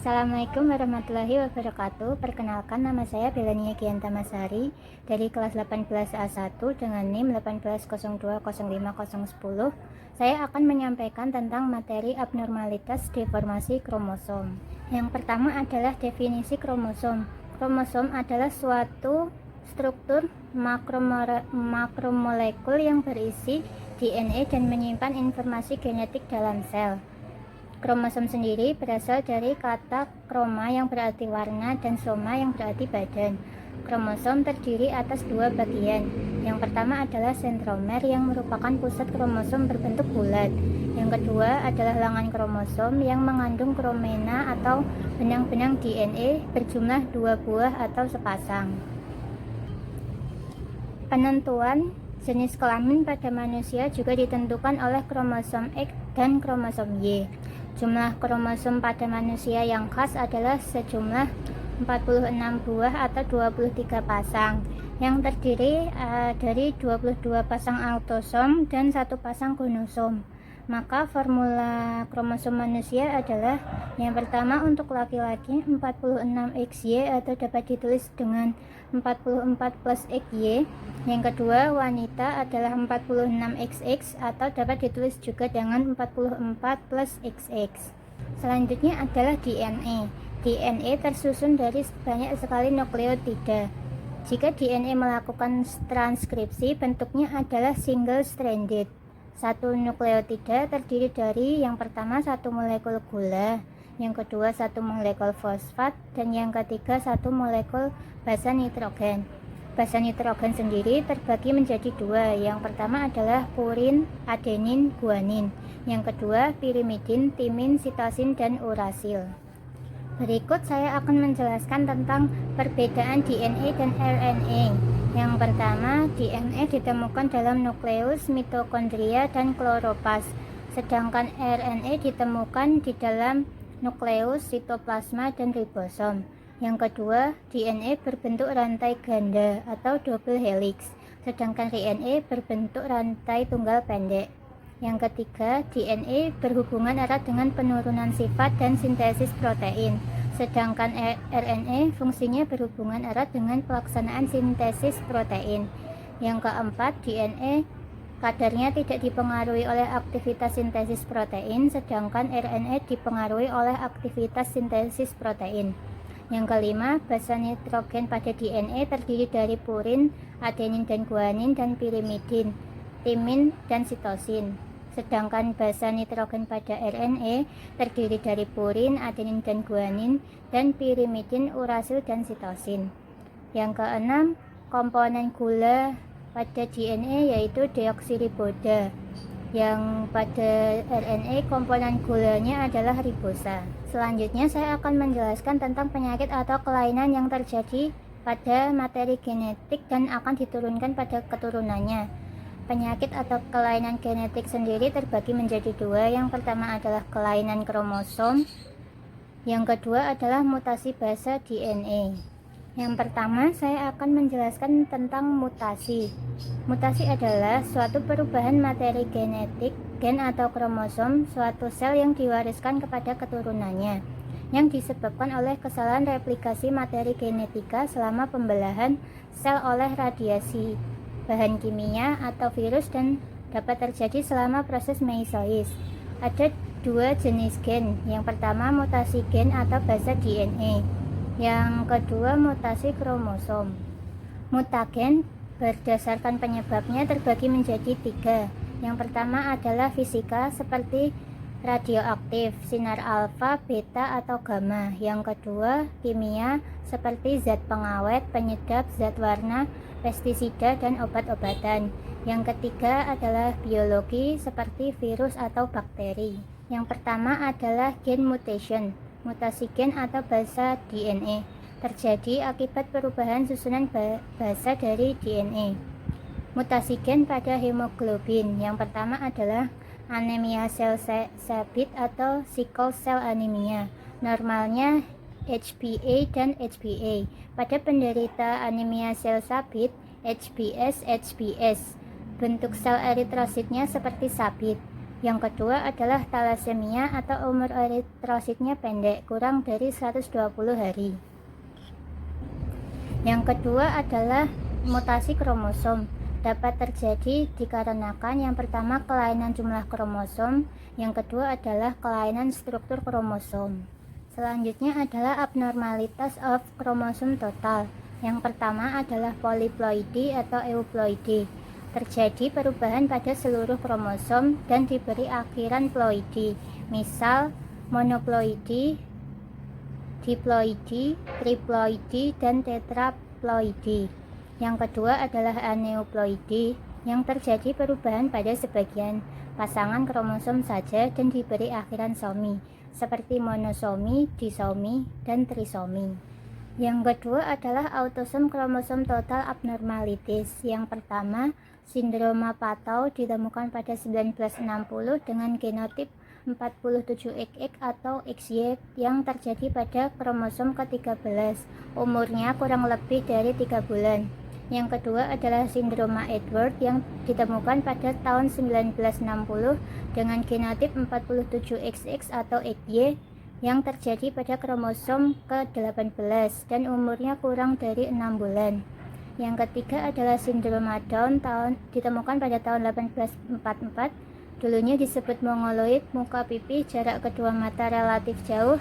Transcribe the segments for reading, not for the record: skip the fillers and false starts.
Assalamualaikum warahmatullahi wabarakatuh. Perkenalkan, nama saya Belania Gianta Masari dari kelas 18A1 dengan NIM 18020510. Saya akan menyampaikan tentang materi abnormalitas deformasi kromosom. Yang pertama adalah definisi kromosom. Kromosom adalah suatu struktur makromolekul yang berisi DNA dan menyimpan informasi genetik dalam sel. Kromosom sendiri berasal dari kata kroma yang berarti warna dan soma yang berarti badan. Kromosom terdiri atas dua bagian. Yang pertama adalah sentromer yang merupakan pusat kromosom berbentuk bulat. Yang kedua adalah lengan kromosom yang mengandung kromena atau benang-benang DNA berjumlah 2 buah atau sepasang. Penentuan jenis kelamin pada manusia juga ditentukan oleh kromosom X dan kromosom Y. Jumlah kromosom pada manusia yang khas adalah sejumlah 46 buah atau 23 pasang yang terdiri dari 22 pasang autosom dan 1 pasang gonosom. Maka formula kromosom manusia adalah yang pertama untuk laki-laki 46XY atau dapat ditulis dengan 44 plus XY. Yang kedua wanita adalah 46XX atau dapat ditulis juga dengan 44 plus XX. Selanjutnya adalah DNA. DNA tersusun dari banyak sekali nukleotida. Jika DNA melakukan transkripsi, bentuknya adalah single stranded. Satu nukleotida terdiri dari yang pertama satu molekul gula, yang kedua satu molekul fosfat, dan yang ketiga satu molekul basa nitrogen. Basa nitrogen sendiri terbagi menjadi dua. Yang pertama adalah purin, adenin, guanin. Yang kedua pirimidin, timin, sitosin, dan urasil. Berikut saya akan menjelaskan tentang perbedaan DNA dan RNA. Yang pertama, DNA ditemukan dalam nukleus, mitokondria, dan kloroplas. Sedangkan RNA ditemukan di dalam nukleus, sitoplasma, dan ribosom. Yang kedua, DNA berbentuk rantai ganda atau double helix, sedangkan RNA berbentuk rantai tunggal pendek. Yang ketiga, DNA berhubungan erat dengan penurunan sifat dan sintesis protein, sedangkan RNA fungsinya berhubungan erat dengan pelaksanaan sintesis protein. Yang keempat, DNA kadarnya tidak dipengaruhi oleh aktivitas sintesis protein, sedangkan RNA dipengaruhi oleh aktivitas sintesis protein. Yang kelima, basa nitrogen pada DNA terdiri dari purin, adenin dan guanin, dan pirimidin, timin, dan sitosin. Sedangkan basa nitrogen pada RNA terdiri dari purin, adenin dan guanin, dan pirimidin, urasil, dan sitosin. Yang keenam, komponen gula pada DNA yaitu deoksiriboda. Yang pada RNA komponen gulanya adalah ribosa. Selanjutnya saya akan menjelaskan tentang penyakit atau kelainan yang terjadi pada materi genetik dan akan diturunkan pada keturunannya. Penyakit atau kelainan genetik sendiri terbagi menjadi dua. Yang pertama adalah kelainan kromosom, yang kedua adalah mutasi basa DNA. Yang pertama, saya akan menjelaskan tentang mutasi. Mutasi adalah suatu perubahan materi genetik, gen atau kromosom suatu sel yang diwariskan kepada keturunannya, yang disebabkan oleh kesalahan replikasi materi genetika selama pembelahan sel oleh radiasi, bahan kimia, atau virus, dan dapat terjadi selama proses meiosis. Ada dua jenis gen. Yang pertama, mutasi gen atau basa DNA. Yang kedua, mutasi kromosom. Mutagen berdasarkan penyebabnya terbagi menjadi tiga. Yang pertama adalah fisika seperti radioaktif, sinar alfa, beta, atau gamma. Yang kedua, kimia seperti zat pengawet, penyedap, zat warna, pestisida, dan obat-obatan. Yang ketiga adalah biologi seperti virus atau bakteri. Yang pertama adalah gen mutation. Mutasi gen atau basa DNA terjadi akibat perubahan susunan basa dari DNA. Mutasi gen pada hemoglobin. Yang pertama adalah anemia sel sabit atau sickle cell anemia. Normalnya HbA dan HbA. Pada penderita anemia sel sabit, HbS. Bentuk sel eritrositnya seperti sabit. Yang kedua adalah thalassemia atau umur eritrositnya pendek, kurang dari 120 hari. Yang kedua adalah mutasi kromosom. Dapat terjadi dikarenakan yang pertama kelainan jumlah kromosom, yang kedua adalah kelainan struktur kromosom. Selanjutnya adalah abnormalitas of kromosom total. Yang pertama adalah polyploidy atau euploidy. Terjadi perubahan pada seluruh kromosom dan diberi akhiran ploidy. Misal monoploidy, diploidy, triploidy, dan tetraploidy. Yang kedua adalah aneuploidy, yang terjadi perubahan pada sebagian pasangan kromosom saja dan diberi akhiran somi, seperti monosomi, disomi, dan trisomi. Yang kedua adalah autosom kromosom total abnormalities. Yang pertama, sindroma Patau ditemukan pada 1960 dengan genotip 47XX atau XY yang terjadi pada kromosom ke-13, umurnya kurang lebih dari 3 bulan. Yang kedua adalah sindroma Edward yang ditemukan pada tahun 1960 dengan genotip 47XX atau XY yang terjadi pada kromosom ke-18 dan umurnya kurang dari 6 bulan. Yang ketiga adalah sindroma Down ditemukan pada tahun 1844. Dulunya disebut mongoloid, muka pipi, jarak kedua mata relatif jauh,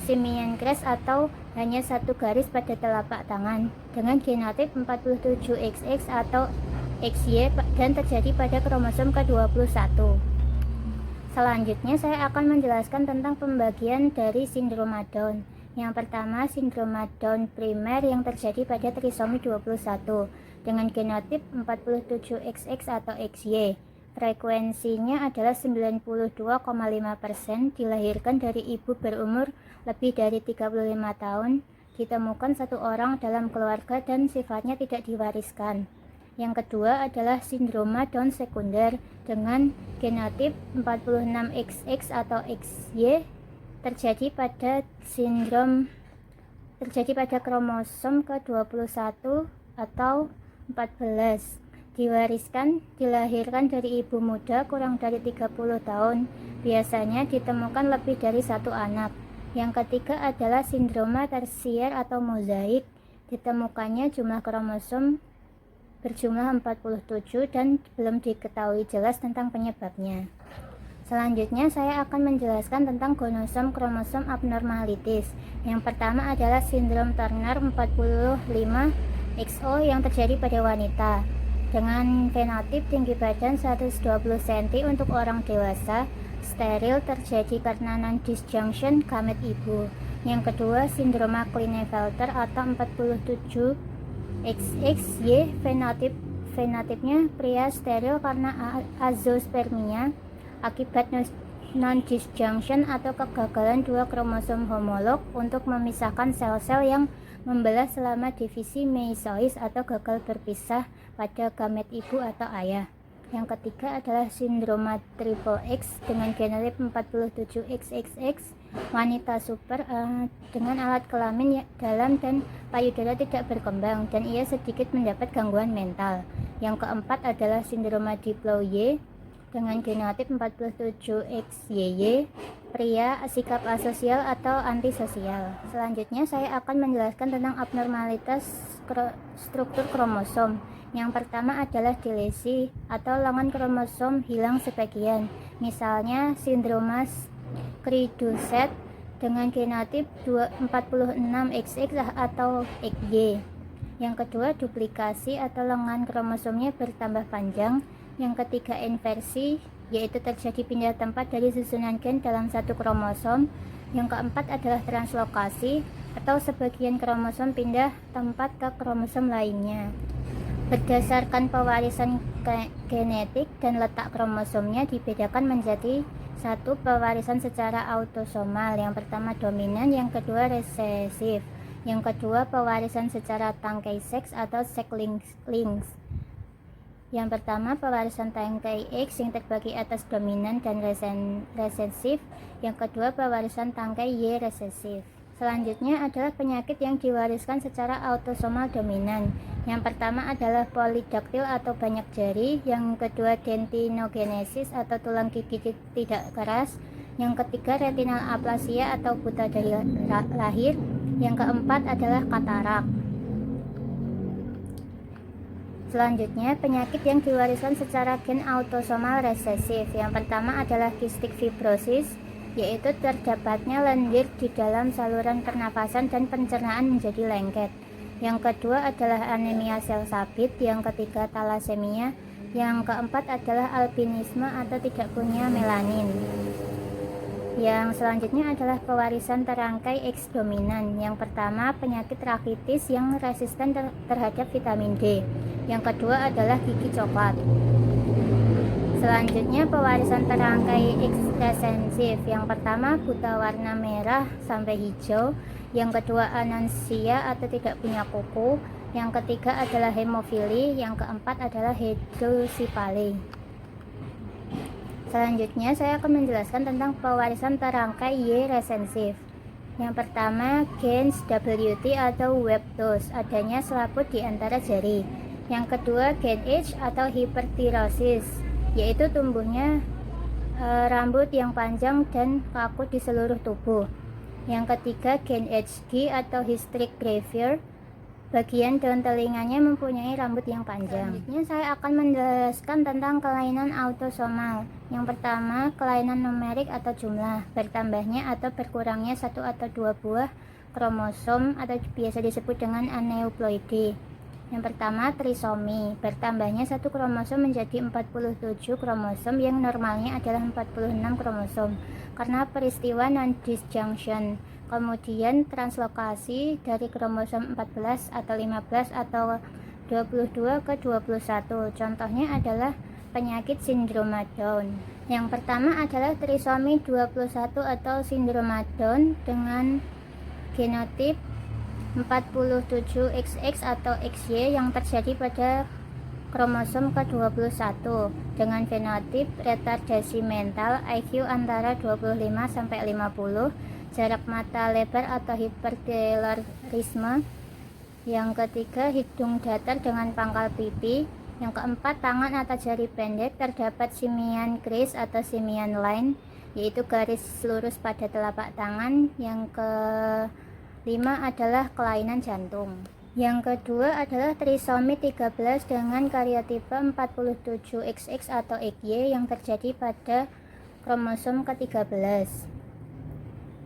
simian crest atau hanya satu garis pada telapak tangan dengan genotip 47XX atau XY dan terjadi pada kromosom ke-21. Selanjutnya saya akan menjelaskan tentang pembagian dari sindroma Down. Yang pertama, sindroma Down primer yang terjadi pada trisomi 21 dengan genotip 47XX atau XY. Frekuensinya adalah 92,5%, dilahirkan dari ibu berumur lebih dari 35 tahun, ditemukan satu orang dalam keluarga dan sifatnya tidak diwariskan. Yang kedua adalah sindroma Down sekunder dengan genotip 46XX atau XY terjadi pada kromosom ke-21 atau 14. Dilahirkan dari ibu muda kurang dari 30 tahun, biasanya ditemukan lebih dari satu anak. Yang ketiga adalah sindroma tersier atau mozaik, ditemukannya jumlah kromosom berjumlah 47 dan belum diketahui jelas tentang penyebabnya. Selanjutnya saya akan menjelaskan tentang gonosom kromosom abnormalities. Yang pertama adalah sindrom Turner 45XO yang terjadi pada wanita dengan fenotip tinggi badan 120 cm untuk orang dewasa, steril, terjadi karena non-disjunction gamet ibu. Yang kedua, sindroma Klinefelter atau 47XXY, fenotipnya pria, steril karena azoospermia akibat non-disjunction atau kegagalan dua kromosom homolog untuk memisahkan sel-sel yang membelah selama divisi meiosis atau gagal berpisah pada gamet ibu atau ayah. Yang ketiga adalah sindroma triple X dengan genotip 47XXX, wanita super dengan alat kelamin dalam dan payudara tidak berkembang dan ia sedikit mendapat gangguan mental. Yang keempat adalah sindroma diploide dengan genotip 47XYY, pria, sikap asosial atau antisosial. Selanjutnya saya akan menjelaskan tentang abnormalitas struktur kromosom. Yang pertama adalah delesi atau lengan kromosom hilang sebagian, misalnya sindroma Cri-du-Chat dengan genotip 46XX atau XY. Yang kedua, duplikasi atau lengan kromosomnya bertambah panjang. Yang ketiga, inversi, yaitu terjadi pindah tempat dari susunan gen dalam satu kromosom. Yang keempat adalah translokasi atau sebagian kromosom pindah tempat ke kromosom lainnya. Berdasarkan pewarisan genetik dan letak kromosomnya dibedakan menjadi satu, pewarisan secara autosomal. Yang pertama dominan, yang kedua resesif. Yang kedua, pewarisan secara tangkai seks atau sex-linked. Yang pertama, pewarisan tangkai X yang terbagi atas dominan dan resesif. Yang kedua, pewarisan tangkai Y resesif. Selanjutnya adalah penyakit yang diwariskan secara autosomal dominan. Yang pertama adalah polidaktil atau banyak jari, yang kedua dentinogenesis atau tulang gigi tidak keras, yang ketiga retinal aplasia atau buta dari lahir, yang keempat adalah katarak. Selanjutnya, penyakit yang diwariskan secara gen autosomal resesif. Yang pertama adalah cystic fibrosis, yaitu terdapatnya lendir di dalam saluran pernafasan dan pencernaan menjadi lengket. Yang kedua adalah anemia sel sabit, yang ketiga thalassemia, yang keempat adalah albinisme atau tidak punya melanin. Yang selanjutnya adalah pewarisan terangkai X dominan. Yang pertama penyakit rakitis yang resisten terhadap vitamin D. Yang kedua adalah gigi coklat. Selanjutnya pewarisan terangkai X resensif. Yang pertama buta warna merah sampai hijau, yang kedua anansia atau tidak punya kuku, yang ketiga adalah hemofili, yang keempat adalah hidrosipale. Selanjutnya saya akan menjelaskan tentang pewarisan terangkai Y resensif. Yang pertama gens WT atau webtos, adanya selaput di antara jari. Yang kedua gen H atau hipertirosis, yaitu tumbuhnya rambut yang panjang dan kaku di seluruh tubuh. Yang ketiga gen HG atau hystric gravier, bagian daun telinganya mempunyai rambut yang panjang. Selanjutnya saya akan menjelaskan tentang kelainan autosomal. Yang pertama kelainan numerik atau jumlah, bertambahnya atau berkurangnya satu atau dua buah kromosom atau biasa disebut dengan aneuploide. Yang pertama trisomi, bertambahnya satu kromosom menjadi 47 kromosom yang normalnya adalah 46 kromosom karena peristiwa non-disjunction. Kemudian translokasi dari kromosom 14 atau 15 atau 22 ke 21. Contohnya adalah penyakit sindroma Down. Yang pertama adalah trisomi 21 atau sindroma Down dengan genotip 47XX atau XY yang terjadi pada kromosom ke-21 dengan fenotip retardasi mental, IQ antara 25 sampai 50, jarak mata lebar atau hipertelorisme. Yang ketiga hidung datar dengan pangkal pipi. Yang keempat tangan atau jari pendek, terdapat simian crease atau simian line, yaitu garis lurus pada telapak tangan. Yang kelima adalah kelainan jantung. Yang kedua adalah trisomi 13 dengan karyotipe 47XX atau XY yang terjadi pada kromosom ke-13.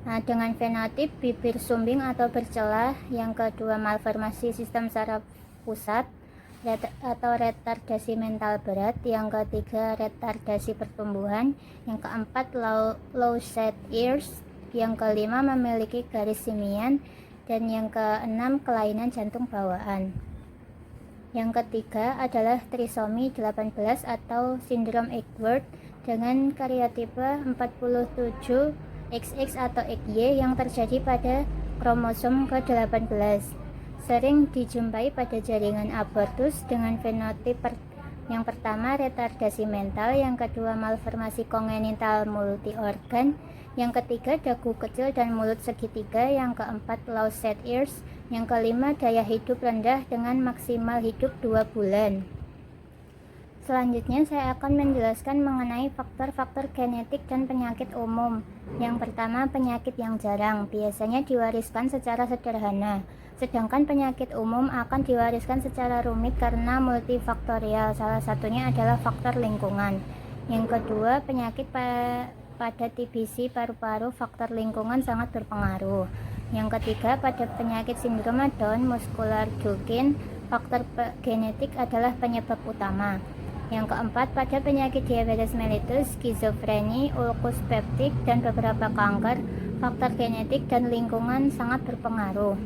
Nah, dengan fenotip bibir sumbing atau bercelah. Yang kedua malformasi sistem saraf pusat atau retardasi mental berat. Yang ketiga retardasi pertumbuhan. Yang keempat low set ears. Yang kelima memiliki garis simian. Dan yang keenam kelainan jantung bawaan. Yang ketiga adalah trisomi 18 atau sindrom Edward dengan karyotipe 47XX atau XY yang terjadi pada kromosom ke-18. Sering dijumpai pada jaringan abortus dengan fenotip yang pertama retardasi mental, yang kedua malformasi kongenital multiorgan, yang ketiga dagu kecil dan mulut segitiga, yang keempat low set ears, yang kelima daya hidup rendah dengan maksimal hidup 2 bulan. Selanjutnya saya akan menjelaskan mengenai faktor-faktor genetik dan penyakit umum. Yang pertama penyakit yang jarang, biasanya diwariskan secara sederhana. Sedangkan penyakit umum akan diwariskan secara rumit karena multifaktorial, salah satunya adalah faktor lingkungan. Yang kedua, penyakit pada TBC paru-paru, faktor lingkungan sangat berpengaruh. Yang ketiga, pada penyakit sindroma Down muscular Duchenne, faktor genetik adalah penyebab utama. Yang keempat, pada penyakit diabetes mellitus, skizofreni, ulkus peptik, dan beberapa kanker, faktor genetik dan lingkungan sangat berpengaruh.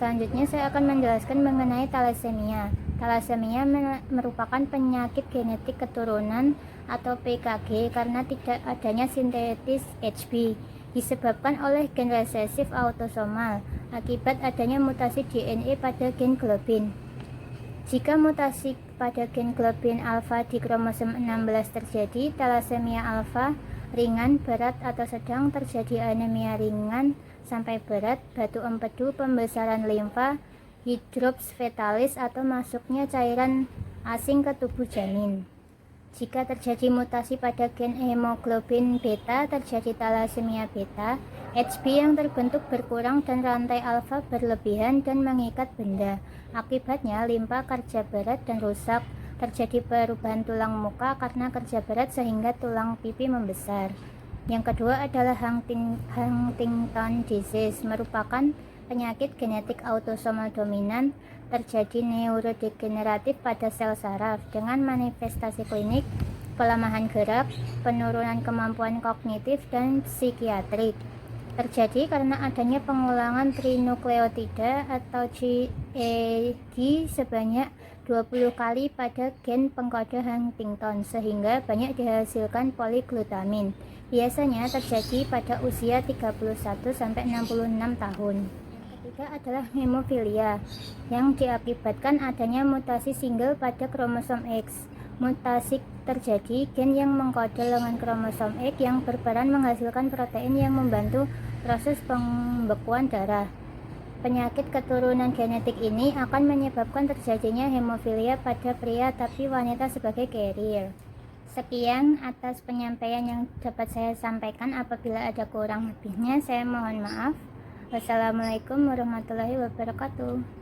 Selanjutnya saya akan menjelaskan mengenai thalassemia. Thalassemia merupakan penyakit genetik keturunan atau PKG karena tidak adanya sintetis HB, disebabkan oleh gen resesif autosomal akibat adanya mutasi DNA pada gen globin. Jika mutasi pada gen globin alfa di kromosom 16 terjadi, thalassemia alfa ringan, berat atau sedang, terjadi anemia ringan sampai berat, batu empedu, pembesaran limfa, hidrops fetalis atau masuknya cairan asing ke tubuh janin. Jika terjadi mutasi pada gen hemoglobin beta, terjadi thalassemia beta, HB yang terbentuk berkurang dan rantai alfa berlebihan dan mengikat benda. Akibatnya limpa kerja berat dan rusak. Terjadi perubahan tulang muka karena kerja berat sehingga tulang pipi membesar. Yang kedua adalah Huntington disease, merupakan penyakit genetik autosomal dominan. Terjadi neurodegeneratif pada sel saraf dengan manifestasi klinik pelemahan gerak, penurunan kemampuan kognitif dan psikiatrik. Terjadi karena adanya pengulangan trinukleotida atau GEG sebanyak 20 kali pada gen pengkode Huntington sehingga banyak dihasilkan poliglutamin. Biasanya terjadi pada usia 31 sampai 66 tahun. Ketiga adalah hemofilia yang diakibatkan adanya mutasi single pada kromosom X. Mutasi terjadi gen yang mengkode lengan kromosom X yang berperan menghasilkan protein yang membantu proses pembekuan darah. Penyakit keturunan genetik ini akan menyebabkan terjadinya hemofilia pada pria tapi wanita sebagai carrier. Sekian atas penyampaian yang dapat saya sampaikan. Apabila ada kurang lebihnya saya mohon maaf. Wassalamualaikum warahmatullahi wabarakatuh.